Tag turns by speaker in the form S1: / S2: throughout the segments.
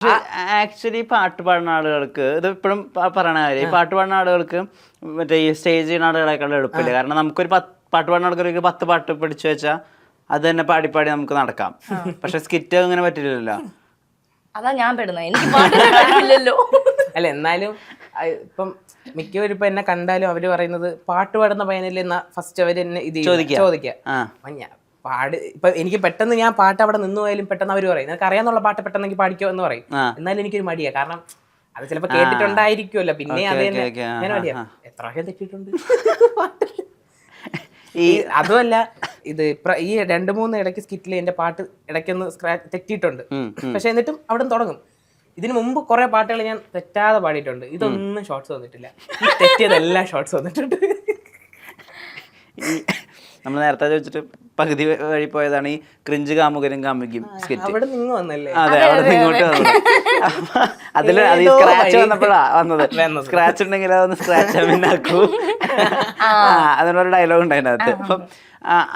S1: Actually പാട്ട് പാടുന്ന ആളുകൾക്ക് ഇത് ഇപ്പോഴും പറയണ കാര്യം, ഈ പാട്ട് പാടുന്ന ആളുകൾക്ക് മറ്റേ ഈ സ്റ്റേജ് നാടുകളെക്കാളും എളുപ്പമില്ല. കാരണം നമുക്കൊരു പാട്ട് പാടുന്ന ആൾക്കാർക്ക് 10 പാട്ട് പഠിച്ചു വെച്ചാൽ അത് തന്നെ പാടി നമുക്ക് നടക്കാം. പക്ഷെ സ്കിറ്റ് അങ്ങനെ പറ്റില്ലല്ലോ.
S2: അതാ ഞാൻ പെടുന്നത്, എനിക്ക് പാട്ടില്ലല്ലോ.
S3: അല്ല എന്നാലും ഇപ്പം മിക്കവരും ഇപ്പൊ എന്നെ കണ്ടാലും അവര് പറയുന്നത് പാട്ട് പാടുന്ന പയ്യനല്ലേ ഫസ്റ്റ് അവര് എന്നെ ഇത് ചോദിക്കുക. പാട് ഇപ്പൊ എനിക്ക് പെട്ടെന്ന് ഞാൻ പാട്ട് അവിടെ നിന്ന് പോയാലും പെട്ടെന്ന് അവര് പറയും നിനക്ക് അറിയാന്നുള്ള പാട്ട് പെട്ടെന്ന് എനിക്ക് പാടിക്കോ എന്ന് പറയും. എന്നാലും എനിക്കൊരു മടിയാ, കാരണം അത് ചിലപ്പോ കേട്ടിട്ടുണ്ടായിരിക്കുമല്ലോ. പിന്നെ അത് തന്നെ ഞാൻ മടിയാ, എത്ര പ്രാവശ്യം തെറ്റിയിട്ടുണ്ട്. ഈ അതുമല്ല ഇത് ഈ 2-3 ഇടയ്ക്ക് സ്കിറ്റിൽ എന്റെ പാട്ട് ഇടയ്ക്കൊന്ന് തെറ്റിയിട്ടുണ്ട്. പക്ഷെ എന്നിട്ടും അവിടെ തുടങ്ങും. ഇതിനു മുമ്പ് കുറെ പാട്ടുകൾ ഞാൻ തെറ്റാതെ പാടിയിട്ടുണ്ട്. ഇതൊന്നും ഷോർട്സ് വന്നിട്ടില്ല. തെറ്റിയതെല്ലാം ഷോർട്സ് വന്നിട്ടുണ്ട്.
S1: നമ്മൾ നേരത്തെ ചോദിച്ചിട്ട് പകുതി വഴി പോയതാണ് ഈ ക്രിഞ്ച് കാമുകനും കാമുകിയും സ്കിറ്റ്.
S3: അവിടെ നിന്ന് വന്നല്ലേ?
S1: അതെ, അവിടെ നിന്ന് ഇങ്ങോട്ട് വന്നത്. അതില് അത് സ്ക്രാച്ച് വന്നപ്പോഴാ വന്നത്. സ്ക്രാച്ച് ഉണ്ടെങ്കിൽ അതൊന്ന് സ്ക്രാച്ച് പിന്നാക്കൂ. അതിനൊരു ഡയലോഗ് ഉണ്ട് അതിനകത്ത്. അപ്പം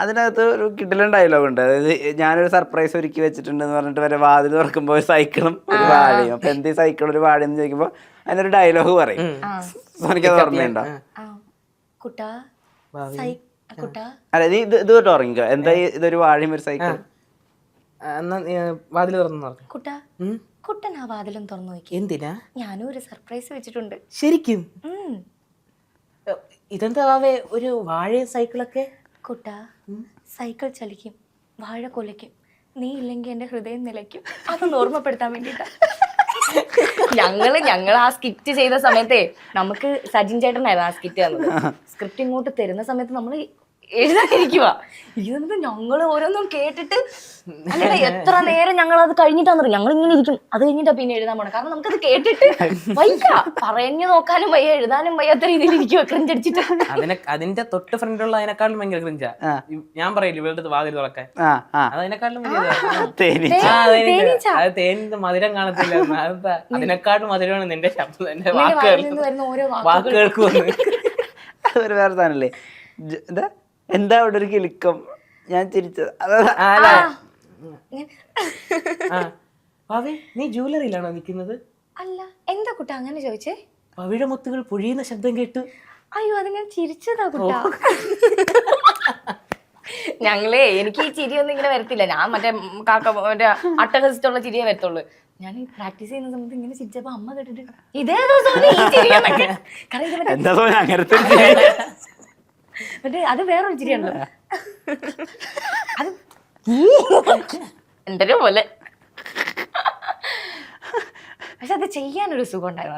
S1: അതിനകത്ത് ഒരു കിടിലൻ ഡയലോഗ് ഉണ്ട്. അതായത് ഞാനൊരു സർപ്രൈസ് ഒരുക്കി വെച്ചിട്ടുണ്ടെന്ന് പറഞ്ഞിട്ട് വരെ വാതിൽ തുറക്കുമ്പോൾ ഒരു സൈക്കിളും ഒരു വാഴയും. അപ്പൊ എന്ത് സൈക്കിൾ ഒരു വാഴയെന്ന് ചോദിക്കുമ്പോൾ അതിനൊരു ഡയലോഗ് പറയും. എനിക്കത് ഓർമ്മയുണ്ടോ? അല്ല നീ ഇത് തൊട്ട് ഉറങ്ങിക്കോ. എന്താ ഇതൊരു വാഴയും ഒരു സൈക്കിൾ.
S3: വാതിൽ തുറന്നു
S2: കുട്ടൻ ആ വാതിലും തുറന്നു നോക്കി.
S3: എന്തിനാ?
S2: ഞാനും ഒരു സർപ്രൈസ് വെച്ചിട്ടുണ്ട്.
S3: ശരിക്കും? ഇതെന്താ ഒരു വാഴയും സൈക്കിളൊക്കെ?
S2: കുട്ട, സൈക്കിൾ ചലിക്കും, വാഴ കൊലയ്ക്കും, നീ ഇല്ലെങ്കിൽ എന്റെ ഹൃദയം നിലയ്ക്കും. അതൊന്ന് ഓർമ്മപ്പെടുത്താൻ വേണ്ടിട്ടാ. ഞങ്ങൾ ആ സ്കിറ്റ് ചെയ്ത സമയത്തെ നമുക്ക് സജിൻ ചേട്ടനായിരുന്നു ആ സ്കിറ്റ് തന്നത്. സ്ക്രിപ്റ്റ് ഇങ്ങോട്ട് തരുന്ന സമയത്ത് നമ്മൾ എഴുതാതിരിക്കുക. ഇരുന്നിട്ട് ഞങ്ങൾ ഓരോന്നും കേട്ടിട്ട് അല്ലെ എത്ര നേരം ഞങ്ങൾ അത് കഴിഞ്ഞിട്ടാന്ന് ഞങ്ങൾ ഇങ്ങനെ ഇരിക്കും. അത് കഴിഞ്ഞിട്ടാ പിന്നെ എഴുതാൻ പോണം. കാരണം നമുക്കത് കേട്ടിട്ട് വയ്യ, പറഞ്ഞു നോക്കാനും വയ്യ, എഴുതാനും വയ്യാത്ത രീതിയിൽ ഇരിക്കുക ക്രിഞ്ചടിച്ചിട്ട്.
S3: അതിന്റെ തൊട്ട് ഫ്രണ്ടിലുള്ള അതിനെക്കാളും ഭയങ്കര ക്രിഞ്ചാ. ഞാൻ പറയില്ല ഇവരുടെ വാതിൽ തുറക്കാൻ, അതിനെക്കാളും തേനിന്റെ മധുരം കാണത്തില്ല. അതിനെക്കാളും മധുരമാണ് നിന്റെ ശബ്ദം, എന്റെ വാക്കുകൾക്ക് വന്ന്.
S1: അതൊരു വേറെ സാധനല്ലേ. എന്താ അവിടെ ഒരു കിലുക്കം, ഞാൻ ചിരിച്ചത്.
S3: നീ ജ്വല്ലറിയിലാണോ നിൽക്കുന്നത്?
S2: അല്ല, എന്താ കുട്ട അങ്ങനെ ചോദിച്ചേ?
S3: പവിഴ മുത്തുകൾ പൊഴിയുന്ന ശബ്ദം കേട്ട്.
S2: അയ്യോ, അത് ഞാൻ ചിരിച്ചതാ കുട്ട. എനിക്ക് ഈ ചിരിയൊന്നും ഇങ്ങനെ വരത്തില്ല. ഞാൻ മറ്റേ മറ്റേ അട്ടഹസിച്ചുള്ള ചിരിയെ വരത്തുള്ളൂ. ഞാൻ പ്രാക്ടീസ് ചെയ്യുന്ന സമയത്ത് ഇങ്ങനെ ചിരിച്ചപ്പോ അമ്മ കേട്ടിട്ട് ഇതേ മറ്റേ അത് വേറൊരു ചിരിയാണല്ലോ. അത് എന്റെ പോലെ. പക്ഷെ അത് ചെയ്യാനൊരു സുഖം ഉണ്ടായിരുന്നു.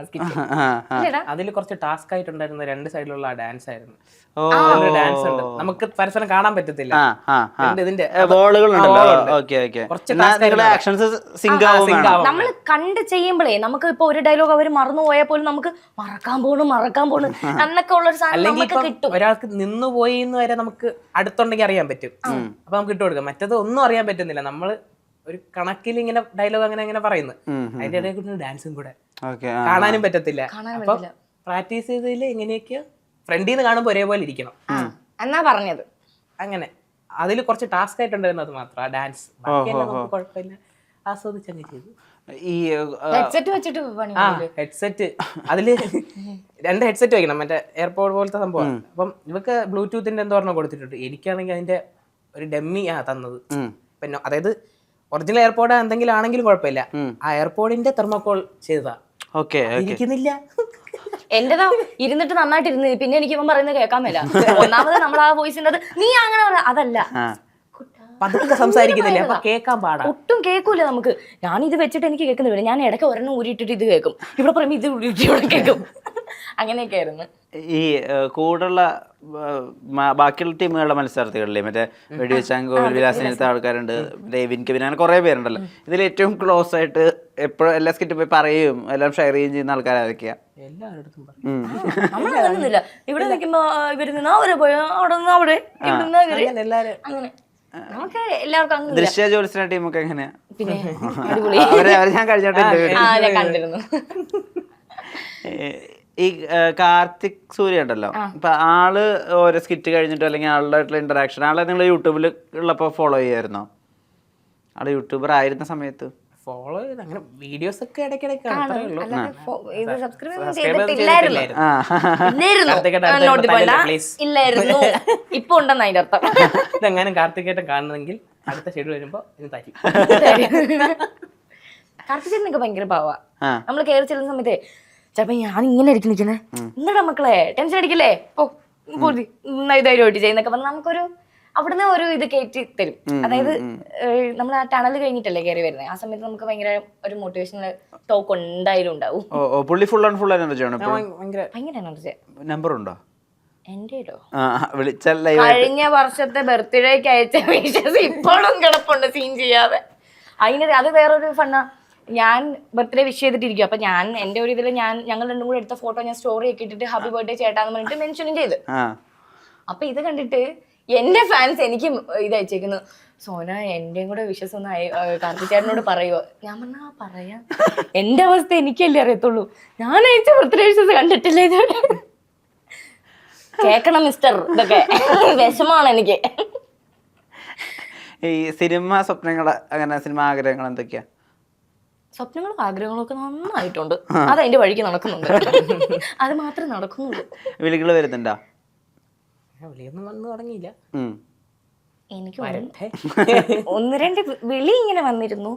S3: അതിൽ കുറച്ച് ടാസ്ക് ആയിട്ടുണ്ടായിരുന്ന 2 സൈഡിലുള്ള ഡാൻസ് ആയിരുന്നു. ഡാൻസ് ഉണ്ട്, നമുക്ക് പരസ്പരം കാണാൻ പറ്റത്തില്ല.
S2: നമ്മൾ കണ്ട് ചെയ്യുമ്പോഴേ നമുക്ക് ഇപ്പൊ ഒരു ഡയലോഗ് അവര് മറന്നു പോയാൽ പോലും നമുക്ക് മറക്കാൻ പോണു എന്നൊക്കെ ഉള്ളൊരു സാധനം കിട്ടും.
S3: ഒരാൾക്ക് നിന്നുപോയി എന്ന് വരെ നമുക്ക് അടുത്തുണ്ടെങ്കിൽ അറിയാൻ പറ്റും. അപ്പൊ നമുക്ക് ഇട്ട് കൊടുക്കാം. മറ്റത് ഒന്നും അറിയാൻ പറ്റുന്നില്ല. നമ്മള് ഒരു കണക്കിൽ ഇങ്ങനെ ഡയലോഗ് അങ്ങനെ പറയുന്നു, അതിന്റെ ഇടയിൽ കൂടെ ഡാൻസും കൂടെ കാണാനും പറ്റത്തില്ല. അപ്പൊ പ്രാക്ടീസ് ചെയ്തതിൽ എങ്ങനെയൊക്കെയോ ഫ്രണ്ടിൽ നിന്ന് കാണുമ്പോൾ ഒരേപോലെ ഇരിക്കണം
S2: എന്നാ പറഞ്ഞത്.
S3: അങ്ങനെ അതിൽ കുറച്ച് ടാസ്ക് ആയിട്ടുണ്ടായിരുന്നത് മാത്രം ആ ഡാൻസ്. നമുക്ക് കുഴപ്പമില്ല, ആസ്വദിച്ചങ്ങ് ചെയ്തു.
S1: ഈ
S2: ഹെഡ്സെറ്റ് വെച്ചിട്ട്
S3: ഹെഡ്സെറ്റ് അതില് 2 ഹെഡ്സെറ്റ് വെക്കണം, മറ്റേ എയർപോർട്ട് പോലത്തെ സംഭവം. അപ്പം ഇവക്ക് ബ്ലൂടൂത്തിന്റെ എന്തോ പറഞ്ഞോ കൊടുത്തിട്ടുണ്ട്. എനിക്കാണെങ്കിൽ അതിന്റെ ഒരു ഡെമ്മി തന്നത്. പിന്നെ അതായത് ഒറിജിനൽ എയർപോർട്ട് എന്തെങ്കിലും ആണെങ്കിലും കുഴപ്പമില്ല, ആ എയർപോർട്ടിന്റെ തെർമോകോൾ ചെയ്തതാ. ഇരിക്കുന്നില്ല.
S2: എന്റേതാ ഇരുന്നിട്ട് നന്നായിട്ട് ഇരുന്ന്. പിന്നെ എനിക്ക് ഇവൻ പറയുന്നത് കേൾക്കാൻ മേല. ഒന്നാമത് നമ്മൾ ആ വോയിസിന്റെ നീ അങ്ങനെ അതല്ല,
S3: പതുക്കെ സംസാരിക്കുന്നില്ല, അപ്പൊ കേൾക്കാൻ പാടാ.
S2: ഒട്ടും കേൾക്കൂല നമുക്ക്. ഞാനിത് വെച്ചിട്ട് എനിക്ക് കേൾക്കുന്നില്ല. ഞാൻ ഇടയ്ക്ക് ഒരെണ്ണം ഊരിയിട്ടിട്ട് ഇത് കേൾക്കും, ഇവിടെ പറയുമ്പോൾ ഇത് ഊരിയിട്ട് ഇവിടെ കേൾക്കും. അങ്ങനെയൊക്കെ ആയിരുന്നു.
S1: ഈ കൂടുള്ള ബാക്കിയുള്ള ടീമുകളുടെ മത്സരാർത്ഥികളില്ലേ, മറ്റേ വെടിവെച്ചാങ്കോ വിലാസിനടുത്ത ആൾക്കാരുണ്ട്, ഡേവിൻ കെവിൻ, അങ്ങനെ കുറെ പേരുണ്ടല്ലോ. ഇതിൽ ഏറ്റവും ക്ലോസ് ആയിട്ട് എപ്പോഴും എല്ലാ സ്കിറ്റും പോയി പറയുകയും എല്ലാം ഷെയർ ചെയ്യുകയും ചെയ്യുന്ന ആൾക്കാരൊക്കെയാ?
S2: നമ്മളൊന്നുമില്ല. ഇവിടെ നിൽക്കുമ്പോ ഇവര് നിന്നാ അവരെ പോയി, അവിടെ നിന്ന് അവിടെ, അങ്ങനെ നമുക്ക് എല്ലാവർക്കും.
S1: ദൃശ്യ ജോലിസിന്റെ ടീമൊക്കെ എങ്ങനെയാ?
S2: പിന്നെ
S1: അവരെ ഞാൻ
S2: കണ്ടിരുന്നു.
S1: ഈ കാർത്തിക് സൂര്യ ഉണ്ടല്ലോ, ഇപ്പൊ ആള് ഓരോ സ്കിറ്റ് കഴിഞ്ഞിട്ടോ അല്ലെങ്കിൽ ആളുടെ ഇന്ററാക്ഷൻ, ആളെ നിങ്ങൾ യൂട്യൂബിൽ ഉള്ളപ്പോ ഫോളോ ചെയ്യായിരുന്നോ? ആള് യൂട്യൂബർ ആയിരുന്ന സമയത്ത്
S3: ഫോളോ ചെയ്ത് അങ്ങനെ വീഡിയോസ് ഒക്കെ ഇടയ്ക്കിടയ്ക്ക് അത്രേ ഉള്ളൂ.
S2: അല്ലാതെ ഇത് സബ്സ്ക്രൈബ്
S3: Subscribe
S2: ചെയ്തിട്ടില്ലായിരുന്നു.
S3: കാർത്തികേട്ടൻ
S2: ഇല്ലായിരുന്നു. നോട്ട് പോയില്ല.
S3: please.
S2: ഇല്ലായിരുന്നു. ഇപ്പൊ ഉണ്ടെന്ന് അതിന്റെ അർത്ഥം.
S3: ഇതെങ്ങാനും കാർത്തികേട്ടൻ കാണുന്നെങ്കിൽ അടുത്ത ഷെഡ്യൂൾ വരുമ്പോ ഇത് തരും.
S2: കാർത്തികേട്ടനൊക്കെ ഭയങ്കര പാവാ. നമ്മള് കയറി ചെല്ലുന്ന സമയത്ത് ചിലപ്പോ ഞാൻ ഇങ്ങനെ ഇരിക്കും നിൽക്കുന്നത്, എന്താടാ മക്കളെ ടെൻഷൻ അടിക്കല്ലേ, ഓ ധൈര്യമായിട്ട് ചെയ്യുന്നൊക്കെ പറഞ്ഞാൽ നമുക്കൊരു അവിടുന്ന് ഒരു ഇത് കയറ്റി തരും. അതായത് നമ്മൾ ആ ടണൽ കഴിഞ്ഞിട്ടല്ലേ കയറി വരുന്നത്, ആ സമയത്ത് നമുക്ക് ഭയങ്കര ഒരു മോട്ടിവേഷണൽ ടോക്ക് എന്തായാലും ഉണ്ടാവും.
S1: പുള്ളി ഫുൾ ആൻഡ് ഫുൾ എനർജി ആണ്.
S2: ഭയങ്കര എനർജി.
S1: നമ്പർ ഉണ്ടോ
S2: എന്റെ
S1: വിളിച്ചാൽ
S2: കഴിഞ്ഞ വർഷത്തെ ബർത്ത്ഡേക്ക് അയച്ച വിഷസ് ഇപ്പോഴും കിടപ്പുണ്ട് സീൻ ചെയ്യാതെ. അത് വേറൊരു ഫണ്ണ. ഞാൻ ബർത്ത്ഡേ വിഷ് ചെയ്തിട്ടിരിക്കും. അപ്പൊ ഞാൻ എന്റെ ഒരു ഇതിൽ ഞങ്ങൾ രണ്ടും കൂടെ എടുത്ത ഫോട്ടോ ഞാൻ സ്റ്റോറി ഒക്കെ ഇട്ടിട്ട് ഹാപ്പി ബർത്ത്ഡേ ചേട്ടാന്ന് പറഞ്ഞിട്ട് മെൻഷനും ചെയ്ത്. അപ്പൊ ഇത് കണ്ടിട്ട് എന്റെ ഫാൻസ് എനിക്ക് ഇത് അയച്ചേക്കുന്നു, സോന എന്റെയും കൂടെ വിഷസ് ഒന്ന് കാർത്തിക് ചേട്ടനോട് പറയുമോ. ഞാൻ പറഞ്ഞാ പറയാം, എന്റെ അവസ്ഥ എനിക്കല്ലേ അറിയത്തുള്ളൂ, ഞാൻ അയച്ച ബർത്ത്ഡേ വിഷസ് കണ്ടിട്ടില്ലേ ഇതുവരെ. കേക്കണം മിസ്റ്റർ, ഇതൊക്കെ വിഷമാണ് എനിക്ക്.
S1: ഈ സിനിമ സ്വപ്നങ്ങൾ, അങ്ങനെ സിനിമ ആഗ്രഹങ്ങൾ എന്തൊക്കെയാ?
S2: സ്വപ്നങ്ങളും ആഗ്രഹങ്ങളും ഒക്കെ നന്നായിട്ടുണ്ട്. അത് അതിന്റെ വഴിക്ക് നടക്കുന്നുണ്ട്. അത് മാത്രമേ നടക്കുന്നുള്ളൂ.
S1: വിളികൾ വരുന്നുണ്ടോ?
S3: വിളിയൊന്നും വന്നു തുടങ്ങിയില്ല.
S2: എനിക്ക് ഒന്ന് രണ്ട് വിളി ഇങ്ങനെ വന്നിരുന്നു.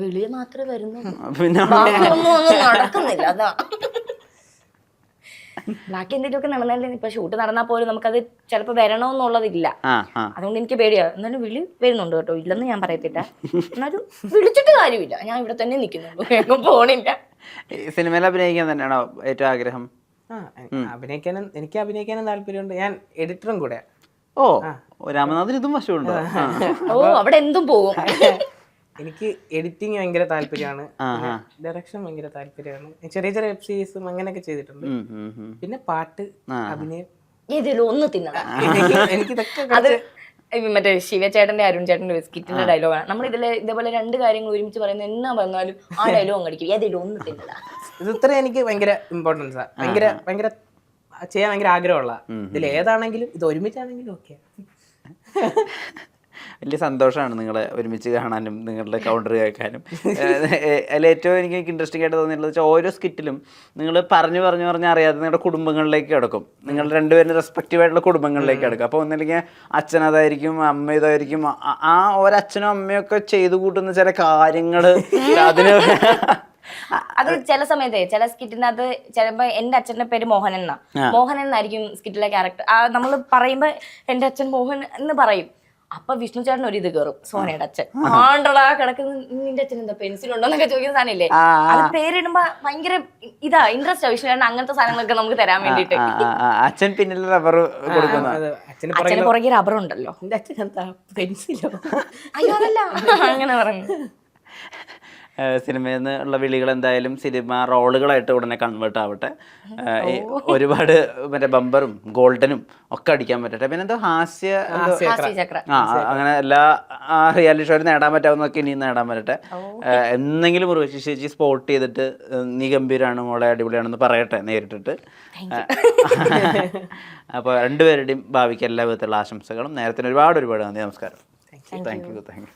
S2: വിളി മാത്രമേ വരുന്നുള്ളൂ, ഒന്നും നടക്കുന്നില്ല. അതാ ബാക്കി എന്തെങ്കിലുമൊക്കെ നടന്നാലും ഇപ്പൊ ഷൂട്ട് നടന്നാൽ പോലും നമുക്കത് ചിലപ്പോ വരണമെന്നുള്ളതില്ല. അതുകൊണ്ട് എനിക്ക് പേടിയാ. എന്നാലും വിളി വരുന്നുണ്ട് കേട്ടോ, ഇല്ലെന്ന് ഞാൻ പറയത്തില്ല. എന്നാലും വിളിച്ചിട്ട് കാര്യമില്ല, ഞാൻ ഇവിടെ തന്നെ നിൽക്കുന്നുള്ളൂ, എങ്ങും പോണില്ല.
S1: സിനിമയിൽ അഭിനയിക്കാൻ തന്നെയാണോ ഏറ്റവും ആഗ്രഹം?
S3: എനിക്ക് അഭിനയിക്കാനും താല്പര്യമുണ്ട്. ഞാൻ എഡിറ്ററും കൂടെ.
S1: ഓ, രാമനാഥൻ ഇതും വശമുണ്ടോ?
S2: ഓ, അവിടെ എന്തും പോകും.
S3: എനിക്ക് എഡിറ്റിംഗ് ഭയങ്കര താല്പര്യമാണ്, ഡയറക്ഷൻ ഭയങ്കര താല്പര്യമാണ്. ചെറിയ ചെറിയ വെബ് സീരീസും അങ്ങനെയൊക്കെ ചെയ്തിട്ടുണ്ട്. പിന്നെ പാട്ട്, അഭിനയം,
S2: ഇതിലും ഒന്ന് തിന്നണം.
S3: എനിക്കിതൊക്കെ
S2: അത് മറ്റേ ശിവചേട്ടന്റെ അരുൺ ചേട്ടന്റെ സ്കിറ്റിന്റെ ഡയലോഗാണ്. നമ്മൾ ഇതേപോലെ രണ്ട് കാര്യങ്ങൾ ഒരുമിച്ച് പറയുന്നത് എന്നാ പറഞ്ഞാലും ആ ഡയലോഗ് അടിക്കും, ഏതെങ്കിലും ഒന്ന് തിന്നണ.
S3: ഇത് ഇത്ര എനിക്ക് ഭയങ്കര ഇമ്പോർട്ടൻസാ, ഭയങ്കര ചെയ്യാൻ ഭയങ്കര ആഗ്രഹമുള്ള. ഇതിൽ ഏതാണെങ്കിലും ഇത് ഒരുമിച്ചാണെങ്കിലും ഓക്കെ.
S1: വലിയ സന്തോഷമാണ് നിങ്ങളെ ഒരുമിച്ച് കാണാനും നിങ്ങളുടെ കൗണ്ടർ കേൾക്കാനും. അതിൽ ഏറ്റവും എനിക്ക് ഇൻട്രസ്റ്റിംഗ് ആയിട്ട് തോന്നിയിട്ടുള്ളത് വെച്ചാൽ ഓരോ സ്കിറ്റിലും നിങ്ങൾ പറഞ്ഞു അറിയാതെ നിങ്ങളുടെ കുടുംബങ്ങളിലേക്ക് കിടക്കും. നിങ്ങൾ രണ്ടുപേരും റെസ്പെക്റ്റീവ് ആയിട്ടുള്ള കുടുംബങ്ങളിലേക്ക് കിടക്കും. അപ്പോൾ ഒന്നില്ലെങ്കിൽ അച്ഛൻ അതായിരിക്കും, അമ്മ ഇതായിരിക്കും. ആ ഒരച്ഛനും അമ്മയൊക്കെ ചെയ്തു കൂട്ടുന്ന ചില കാര്യങ്ങൾ അതിന്
S2: അത് ചില സമയത്ത് ചില സ്കിറ്റിനകത്ത് ചിലപ്പോ എന്റെ അച്ഛന്റെ പേര് മോഹനൻ എന്നാ, മോഹനൻ എന്നായിരിക്കും സ്കിറ്റിലെ ക്യാരക്ടർ. നമ്മൾ പറയുമ്പോ എന്റെ അച്ഛൻ മോഹൻ എന്ന് പറയും. അപ്പൊ വിഷ്ണു ചേട്ടൻ ഒരു ഇത് കയറും, സോനയുടെ അച്ഛൻ ആണ്ടടാ കിടക്കുന്ന, നിന്റെ അച്ഛൻ എന്താ പെൻസിൽ ഉണ്ടോ എന്നൊക്കെ ചോദിക്കുന്ന സാധനമില്ലേ, അത് പേരിടുമ്പോ ഭയങ്കര ഇതാ ഇൻട്രസ്റ്റ്. വിഷ്ണു ചേട്ടൻ അങ്ങനത്തെ സാധനങ്ങളൊക്കെ നമുക്ക് തരാൻ വേണ്ടിട്ട്.
S1: അച്ഛൻ പിന്നിൽ റബ്ബർ കൊടുക്കുന്നു,
S2: അച്ഛന് പുറകെ റബ്ബർ ഉണ്ടല്ലോ,
S3: അച്ഛൻ എന്താ പെൻസിലോ,
S2: അയ്യോ അതല്ല അങ്ങനെ പറഞ്ഞു.
S1: സിനിമയിൽ നിന്നുള്ള വിളികൾ എന്തായാലും സിനിമ റോളുകളായിട്ട് ഉടനെ കൺവേർട്ട് ആവട്ടെ. ഒരുപാട് മറ്റേ ബമ്പറും ഗോൾഡനും ഒക്കെ അടിക്കാൻ പറ്റട്ടെ. പിന്നെ എന്തോ
S2: ഹാസ്യചക്ര,
S1: അങ്ങനെ എല്ലാ റിയാലിറ്റി ഷോയിൽ നേടാൻ പറ്റാവുന്നതൊക്കെ ഇനിയും നേടാൻ പറ്റട്ടെ. എന്തെങ്കിലും ഒരു ചേച്ചി സ്പോട്ട് ചെയ്തിട്ട് നീ ഗംഭീരാണ് മോളെ, അടിപൊളിയാണെന്ന് പറയട്ടെ നേരിട്ടിട്ട്. അപ്പോൾ രണ്ടുപേരുടെയും ഭാവിക്ക് എല്ലാ വിധത്തിലുള്ള ആശംസകളും. നേരത്തിന് ഒരുപാട് നന്ദി. നമസ്കാരം. Thank you.